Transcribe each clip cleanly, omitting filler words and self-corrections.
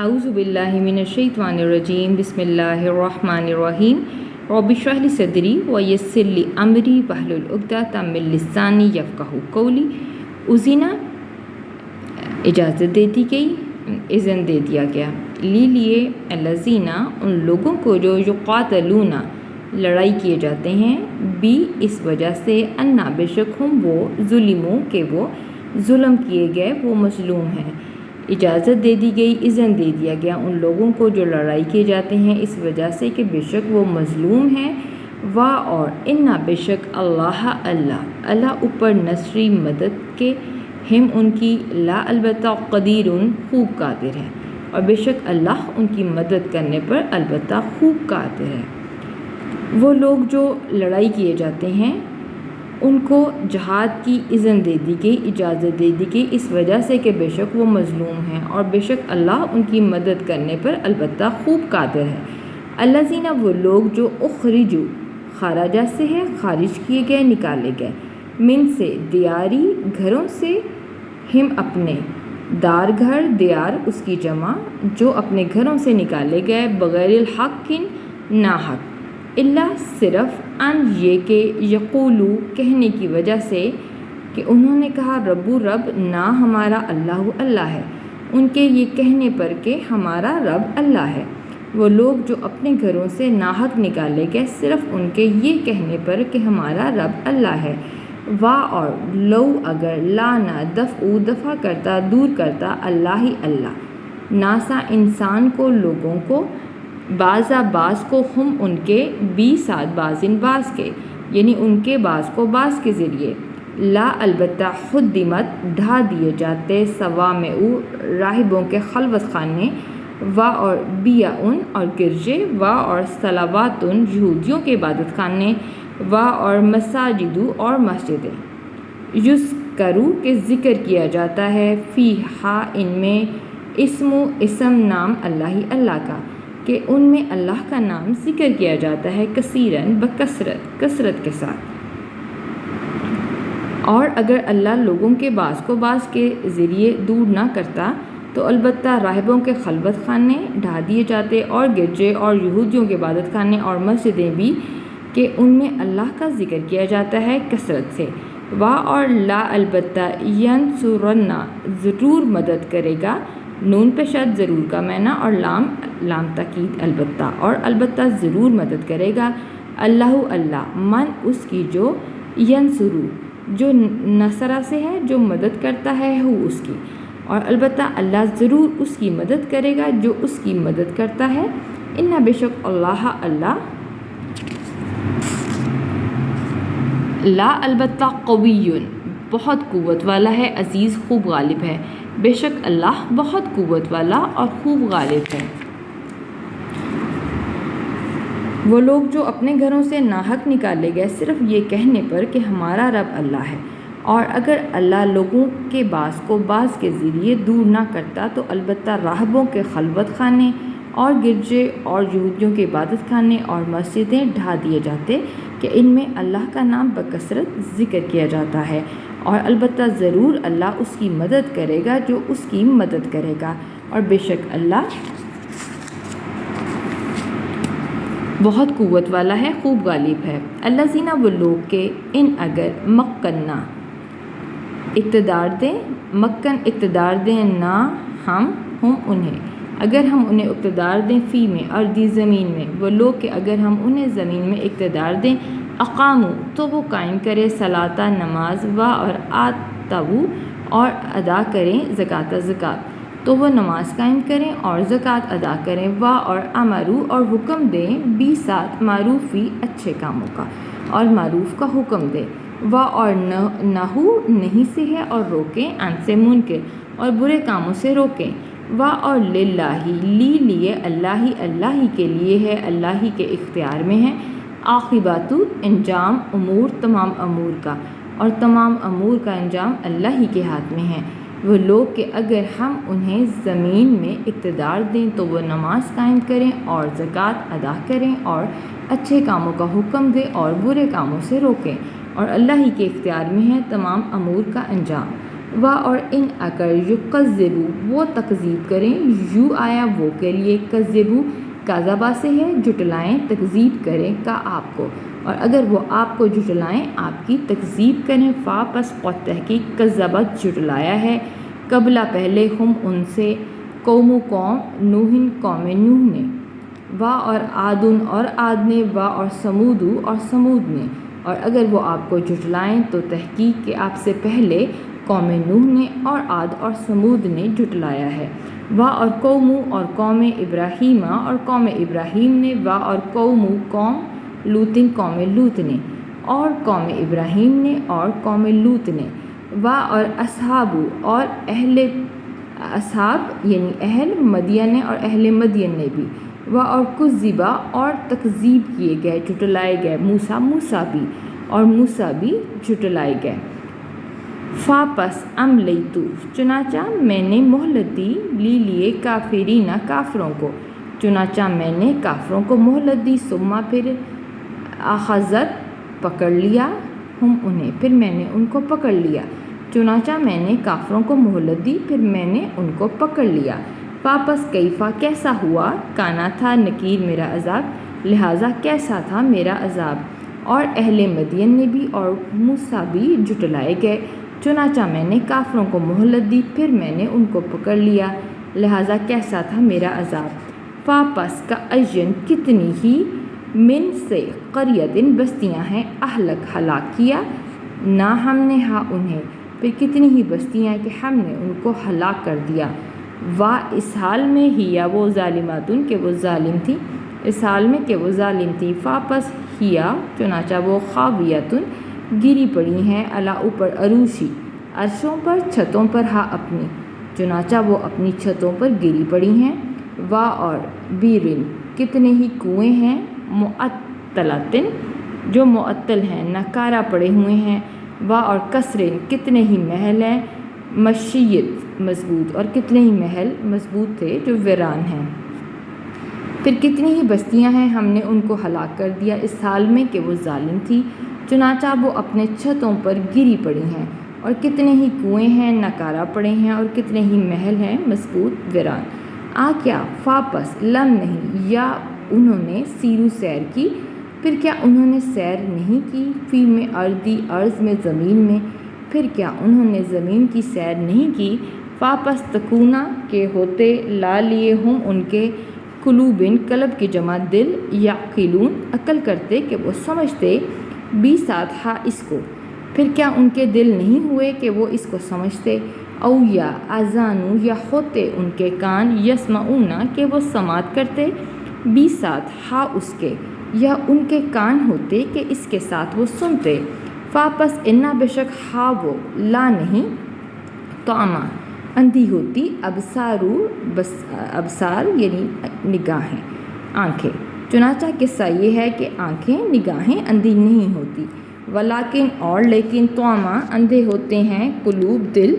اعوذ باللہ من الشیطان الرجیم بسم اللہ الرحمن الرحیم رب اشرح لی صدری ویسر لی امری واحلل عقدۃ من لسانی یفقہوا قولی۔ اذن اجازت دے دی گئی، اذن دے دیا گیا، لیے الذین ان لوگوں کو جو یقاتلون لڑائی کیے جاتے ہیں، بھی اس وجہ سے انا بے شک ہم وہ ظلموں کہ وہ ظلم کیے گئے، وہ مظلوم ہیں۔ اجازت دے دی گئی، اذن دے دیا گیا ان لوگوں کو جو لڑائی کیے جاتے ہیں اس وجہ سے کہ بے شک وہ مظلوم ہیں۔ اور انا بے شک اللہ اوپر نصری مدد کے، ہم ان کی، لا البتہ قدیر خوب قادر ہے، اور بے شک اللہ ان کی مدد کرنے پر البتہ خوب قادر ہے۔ وہ لوگ جو لڑائی کیے جاتے ہیں ان کو جہاد کی اذن دے دی گئی، اجازت دے دی گئی اس وجہ سے کہ بے شک وہ مظلوم ہیں، اور بے شک اللہ ان کی مدد کرنے پر البتہ خوب قادر ہے۔ الذین وہ لوگ جو اخرجوا خارجہ سے ہے، خارج کیے گئے، نکالے گئے، من سے دیاری گھروں سے، ہم اپنے، دار گھر، دیار اس کی جمع، جو اپنے گھروں سے نکالے گئے، بغیر الحق ناحق، اللہ صرف ان یہ کہ یقولو کہنے کی وجہ سے کہ انہوں نے کہا رب نہ ہمارا اللہ ہے، ان کے یہ کہنے پر کہ ہمارا رب اللہ ہے۔ وہ لوگ جو اپنے گھروں سے ناحق نکالے گئے صرف ان کے یہ کہنے پر کہ ہمارا رب اللہ ہے۔ اور لو اگر لانا دفع کرتا، دور کرتا، اللہ ناسا انسان کو، لوگوں کو، بعض کو، ہم ان کے، بھی ساتھ بعض کے، یعنی ان کے بعض کو بعض کے ذریعے، لا البتہ خدمت ڈھا دیے جاتے، صوامع راہبوں کے خلوت خانے، اور بیع اور گرجے، اور صلوات یہودیوں کے عبادت خانے، اور مساجد اور مسجدیں، یذکروا کہ ذکر کیا جاتا ہے، فیہا ان میں، اسم نام اللہ کا، کہ ان میں اللہ کا نام ذکر کیا جاتا ہے، کثیراً کثرت کے ساتھ۔ اور اگر اللہ لوگوں کے بعض کو بعض کے ذریعے دور نہ کرتا تو البتہ راہبوں کے خلوت خانے ڈھا دیے جاتے، اور گرجے اور یہودیوں کے عبادت خانے اور مسجدیں بھی، کہ ان میں اللہ کا ذکر کیا جاتا ہے کثرت سے۔ اور لا البتہ ینصرن ضرور مدد کرے گا، نون پہ شد ضرور کا معنی، اور لام تاکید البتہ، اور البتہ ضرور مدد کرے گا، اللہ من اس کی، جو ینصرو جو نصرہ سے ہے، جو مدد کرتا ہے، ہو اس کی، اور البتہ اللہ ضرور اس کی مدد کرے گا جو اس کی مدد کرتا ہے۔ انا بے شک اللہ لا البتہ قوی بہت قوت والا ہے، عزیز خوب غالب ہے، بے شک اللہ بہت قوت والا اور خوب غالب ہے۔ وہ لوگ جو اپنے گھروں سے ناحق نکالے گئے صرف یہ کہنے پر کہ ہمارا رب اللہ ہے، اور اگر اللہ لوگوں کے بعض کو بعض کے ذریعے دور نہ کرتا تو البتہ راہبوں کے خلوت خانے اور گرجے اور یہودیوں کے عبادت خانے اور مسجدیں ڈھا دیے جاتے، کہ ان میں اللہ کا نام بکثرت ذکر کیا جاتا ہے، اور البتہ ضرور اللہ اس کی مدد کرے گا جو اس کی مدد کرے گا، اور بے شک اللہ بہت قوت والا ہے، خوب غالب ہے۔ الذین وہ لوگ کہ ان اگر مکننا اقتدار دیں، اقتدار دیں، نہ ہم انہیں، اگر ہم انہیں اقتدار دیں، فی میں ارضی زمین میں، وہ لوگ کہ اگر ہم انہیں زمین میں اقتدار دیں، اقامو تو وہ قائم کرے، صلاۃ نماز، اور آتو اور ادا کریں، زکوٰۃ تو وہ نماز قائم کریں اور زکوٰۃ ادا کریں، اور امرو اور حکم دیں، بھی ساتھ معروفی اچھے کاموں کا، اور معروف کا حکم دیں، اور نہو نہیں سے ہے اور روکیں، ان سے منکر اور برے کاموں سے روکیں، اور للہ لیے اللہ ہی کے لیے ہے، اللہ ہی کے اختیار میں ہے، عاقبۃ انجام امور تمام امور کا، اور تمام امور کا انجام اللہ ہی کے ہاتھ میں ہے۔ وہ لوگ کہ اگر ہم انہیں زمین میں اقتدار دیں تو وہ نماز قائم کریں اور زکوٰۃ ادا کریں اور اچھے کاموں کا حکم دیں اور برے کاموں سے روکیں، اور اللہ ہی کے اختیار میں ہے تمام امور کا انجام۔ و اور ان اگر یکذبو وہ تکذیب کریں، یو آیا وہ کے لیے، کذبو کذبا سے ہے جھٹلائیں تکذیب کریں کا آپ کو، اور اگر وہ آپ کو جھٹلائیں آپ کی تکذیب کریں، فا پس قد تحقیق کذبت جھٹلایا ہے، قبلہ پہلے ہم ان سے، قوم نوح قوم نوح نے، و اور عادن اور عاد نے، و اور سمود اور سمود نے، اور اگر وہ آپ کو جھٹلائیں تو تحقیق کہ آپ سے پہلے قوم نوح نے اور عاد اور سمود نے جھٹلایا ہے، و اور قوم ابراہیم اور قوم ابراہیم نے، و اور قوم لوط قوم لوط نے، اور قوم ابراہیم نے اور قوم لوط نے، و اور اصحاب اور اہل اصحاب یعنی اہل مدین اور اہل مدین نے بھی، و اور کذبا اور تکذیب کیے گئے جھٹلائے گئے، موسیٰ بھی اور موسیٰ بھی جھٹلائے گئے، فا پس املیتو چنانچہ میں نے مہلت دی، لیے کافرین کافروں کو، چنانچہ میں نے کافروں کو مہلت دی، ثم پھر اخذت پکڑ لیا، ہم انہیں پھر میں نے ان کو پکڑ لیا، چنانچہ میں نے کافروں کو مہلت دی پھر میں نے ان کو پکڑ لیا، واپس کیفا کیسا ہوا، کانا تھا نکیر میرا عذاب، لہٰذا کیسا تھا میرا عذاب، اور اہل مدین نے بھی اور موسیٰ بھی جھٹلائے گئے، چنانچہ میں نے کافروں کو مہلت دی پھر میں نے ان کو پکڑ لیا، لہٰذا کیسا تھا میرا عذاب، واپس کا اجن کتنی ہی، من سے قریتن بستیاں ہیں، اہلک ہلاک کیا، نہ ہم نے ہاں انہیں، پھر کتنی ہی بستیاں کہ ہم نے ان کو ہلاک کر دیا، وا اس حال میں ہی یا وہ ظالماتن کہ وہ ظالم تھی، اس حال میں کہ وہ ظالم تھی، فاپس ہیا چنانچہ وہ خاویتن گری پڑی ہیں، علا اوپر عروشی عرشوں پر چھتوں پر، ہاں اپنی، چنانچہ وہ اپنی چھتوں پر گری پڑی ہیں، وا اور بیرن کتنے ہی کنویں ہیں، معطلتن جو معطل ہیں نکارہ پڑے ہوئے ہیں، وا اور کسرن کتنے ہی محل ہیں، مشیت مضبوط اور کتنے ہی محل مضبوط تھے جو ویران ہیں، پھر کتنی ہی بستیاں ہیں ہم نے ان کو ہلاک کر دیا، اس حال میں کہ وہ ظالم تھی، چنانچہ وہ اپنے چھتوں پر گری پڑی ہیں، اور کتنے ہی کنویں ہیں نکارہ پڑے ہیں، اور کتنے ہی محل ہیں مضبوط ویران، کیا فاپس لم نہیں یا انہوں نے سیرو سیر کی، پھر کیا انہوں نے سیر نہیں کی، فی میں ارضی ارض میں زمین میں، پھر کیا انہوں نے زمین کی سیر نہیں کی، فاپس تکونا کے ہوتے، لا لیے ہم ان کے، قلوبن قلب کی جمع دل، یعقلون عقل کرتے کہ وہ سمجھتے، بی ساتھ ہا اس کو، پھر کیا ان کے دل نہیں ہوئے کہ وہ اس کو سمجھتے، او یا اذانو یا ہوتے ان کے کان، یسمعون کہ وہ سماعت کرتے، بی ساتھ ہا اس کے، یا ان کے کان ہوتے کہ اس کے ساتھ وہ سنتے، فاپس انا بے شک ہا وہ، لا نہیں، توما اندھی ہوتی، ابصار یعنی نگاہیں آنکھیں، چنانچہ قصہ یہ ہے کہ آنکھیں نگاہیں اندھی نہیں ہوتی، ولیکن اور لیکن توما اندھے ہوتے ہیں، قلوب دل،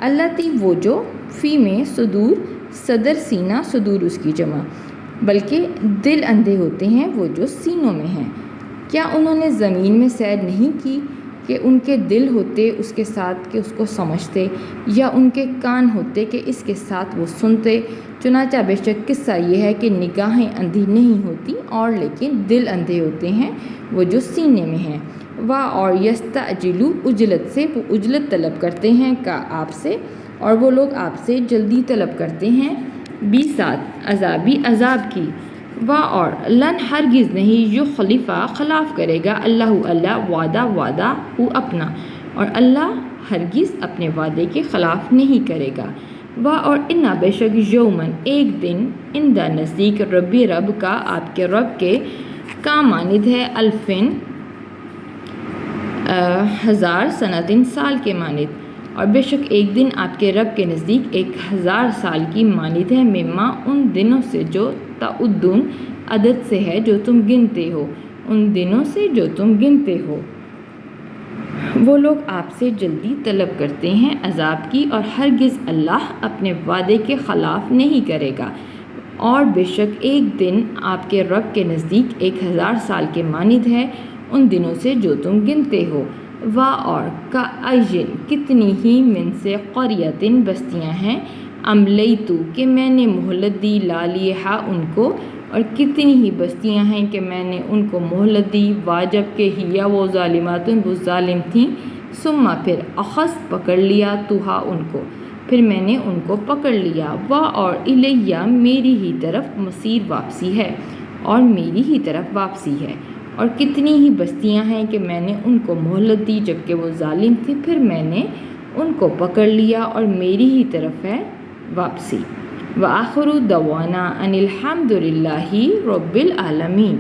التی وہ جو، فی میں صدور صدر سینہ صدور اس کی جمع، بلکہ دل اندھے ہوتے ہیں وہ جو سینوں میں ہیں، کیا انہوں نے زمین میں سیر نہیں کی کہ ان کے دل ہوتے اس کے ساتھ کہ اس کو سمجھتے، یا ان کے کان ہوتے کہ اس کے ساتھ وہ سنتے، چنانچہ بے شک قصہ یہ ہے کہ نگاہیں اندھی نہیں ہوتی اور لیکن دل اندھے ہوتے ہیں وہ جو سینے میں ہیں، وا اور یستعجلو اجلت سے وہ اجلت طلب کرتے ہیں کا آپ سے، اور وہ لوگ آپ سے جلدی طلب کرتے ہیں، بی ساتھ عذابی عذاب کی، وا اور لن ہرگز نہیں یخلفہ خلاف کرے گا اللہ وعدہ ہو اپنا، اور اللہ ہرگز اپنے وعدے کے خلاف نہیں کرے گا، وا اور انا بے شک یومن ایک دن، اندہ نزدیک ربی رب کا آپ کے رب کے کا مانند ہے، الفن ہزار، سنتن سال کے مانند، اور بے شک ایک دن آپ کے رب کے نزدیک 1000 سال کی مانند ہے، مما ان دنوں سے جو تعدون عدد سے ہے جو تم گنتے ہو، ان دنوں سے جو تم گنتے ہو، وہ لوگ آپ سے جلدی طلب کرتے ہیں عذاب کی، اور ہرگز اللہ اپنے وعدے کے خلاف نہیں کرے گا، اور بے شک ایک دن آپ کے رب کے نزدیک 1000 سال کے مانند ہے، ان دنوں سے جو تم گنتے ہو، وا اور کا ایجن کتنی ہی من سے قریتن بستیاں ہیں املیتو کہ میں نے مہلت دی لالیہا ان کو اور کتنی ہی بستیاں ہیں کہ میں نے ان کو مہلت دی واجب کہ ہیا وہ ظالماتن وہ ظالم تھیں ثم پھر اخذ پکڑ لیا توہا ان کو پھر میں نے ان کو پکڑ لیا وا اور الیہ میری ہی طرف مصیر واپسی ہے اور میری ہی طرف واپسی ہے اور کتنی ہی بستیاں ہیں کہ میں نے ان کو مہلت دی جبکہ وہ ظالم تھے پھر میں نے ان کو پکڑ لیا اور میری ہی طرف ہے واپسی وآخر دعوانا ان الحمد للہ رب العالمین۔